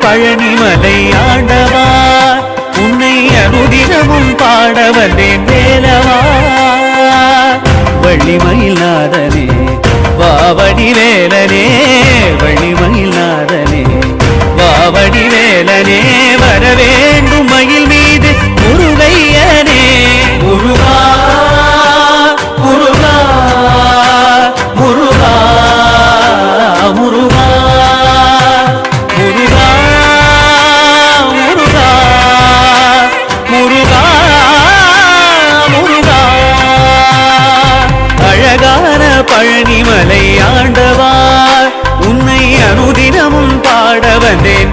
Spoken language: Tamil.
பழனிமலை ஆண்டவா உன்னை அனுதினமும் பாட வந்தேன் வேலவா வள்ளிமயில் நாதனே வாவடி வேலனே வள்ளிமயில் நாதனே வாவடி வேலனே வரவேண்டும் மயில் மீது முருகையனே முருகா முருகா முருகா முருகா முருகா முருகா முருகா முருகா அழகான பழனிமலை ஆண்டவா உன்னை அனுதினமும் பாட வந்தேன்